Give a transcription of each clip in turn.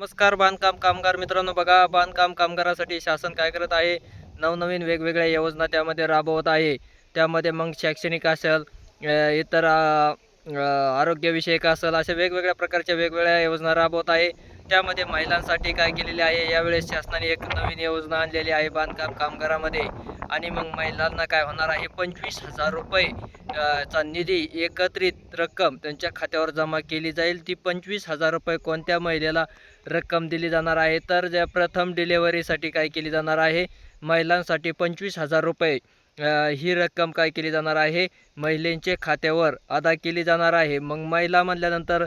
नमस्कार बांधकाम कामगार मित्रांनो, बघा बांधकाम कामगारासाठी शासन काय करत आहे. नवनवीन वेगवेगळ्या योजना त्यामध्ये राबवत आहे. त्यामध्ये मग शैक्षणिक असेल, इतर आरोग्यविषयक असेल, अशा वेगवेगळ्या प्रकारच्या वेगवेगळ्या योजना राबवत आहे. त्यामध्ये महिलांसाठी काय केलेले आहे, यावेळेस शासनाने एक नवीन योजना आणलेली आहे बांधकाम कामगारामध्ये. आणि मग महिलांना काय होणार आहे, 25,000 रुपये चा निधी, एकत्रित रक्कम त्यांच्या खात्यावर जमा केली जाईल. ती 25,000 रुपये कोणत्या महिलेला रक्कम दिली जाणार आहे, तर ज्या प्रथम डिलेव्हरीसाठी काय केली जाणार आहे, महिलांसाठी 25,000 रुपये ही रक्कम काय केली जाणार आहे, महिलेच्या खात्यावर अदा केली जाणार आहे. मग महिला म्हणल्यानंतर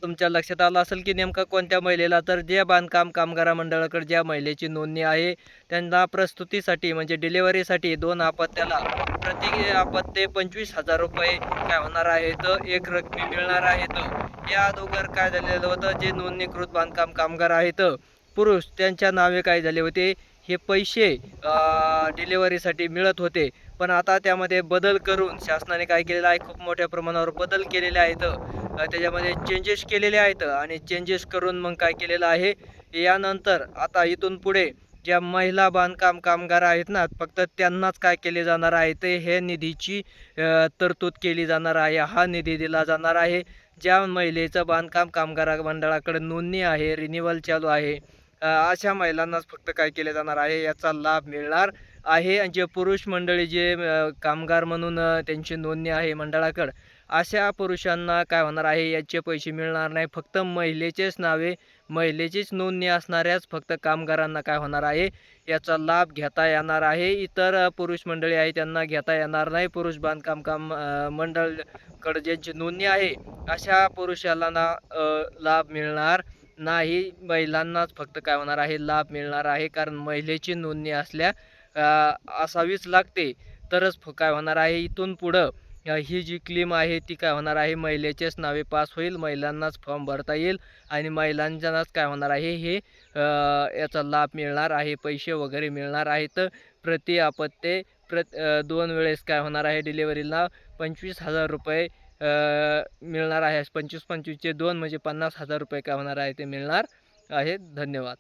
तुमच्या लक्षात आलं असेल की नेमकं कोणत्या महिलेला, तर ज्या बांधकाम कामगार मंडळाकडे ज्या महिलेची नोंदणी आहे, त्यांना प्रस्तुतीसाठी म्हणजे डिलेव्हरीसाठी 2 अपत्याला प्रति अपत्य 25,000 रुपये काय होणार आहेत, एक रकमी मिळणार आहेत. या अगोदर काय झालेलं होतं, जे नोंदणीकृत बांधकाम कामगार आहेत पुरुष, त्यांच्या नावे काय झाले होते, हे पैसे डिलेव्हरीसाठी मिळत होते. पण आता त्यामध्ये बदल करून शासनाने काय केलेलं आहे, खूप मोठ्या प्रमाणावर बदल केलेले आहेत. त्याच्यामध्ये चेंजेस केलेले आहेत आणि चेंजेस करून मग काय केलेलं आहे, यानंतर आता इथून पुढे ज्या महिला बांधकाम कामगार आहेत ना, फक्त त्यांनाच काय केले जाणार आहे, ते हे निधीची तरतूद केली जाणार आहे. हा निधी दिला जाणार आहे ज्या महिलेचं बांधकाम कामगार मंडळाकडे नोंदणी आहे, रिन्युअल चालू आहे, अशा महिलांनाच फक्त काय केले जाणार आहे, याचा लाभ मिळणार आहे. आणि जे पुरुष मंडळी जे कामगार म्हणून त्यांची नोंदणी आहे मंडळाकडे, अशा पुरुषांना काय होणार आहे, याचे पैसे मिळणार नाही. फक्त महिलेचेच नावे, महिलेचीच नोंदणी असणाऱ्याच फक्त कामगारांना काय होणार आहे, याचा लाभ घेता येणार आहे. इतर पुरुष मंडळी आहे त्यांना घेता येणार नाही. पुरुष बांधकाम मंडळकडे ज्यांची नोंदणी आहे, अशा पुरुषाला ना लाभ मिळणार नाही. महिलांनाच फक्त काय होणार आहे, लाभ मिळणार आहे. कारण महिलेची नोंदणी असावीच लागते, तरच काय होणार आहे, इथून पुढं ही जी क्लेम आहे ती काय होणार आहे, महिलेचेच नावे पास होईल, महिलांनाच फॉर्म भरता येईल आणि महिलांनाच काय होणार आहे, हे याचा लाभ मिळणार आहे, पैसे वगैरे मिळणार आहेत. प्रति अपत्य 2 वेळेस काय होणार आहे, डिलिव्हरीला 25,000 रुपये मिळणार आहे. 25-25 चे 2 म्हणजे 50,000 रुपये काय होणार आहे, ते मिळणार आहेत. धन्यवाद.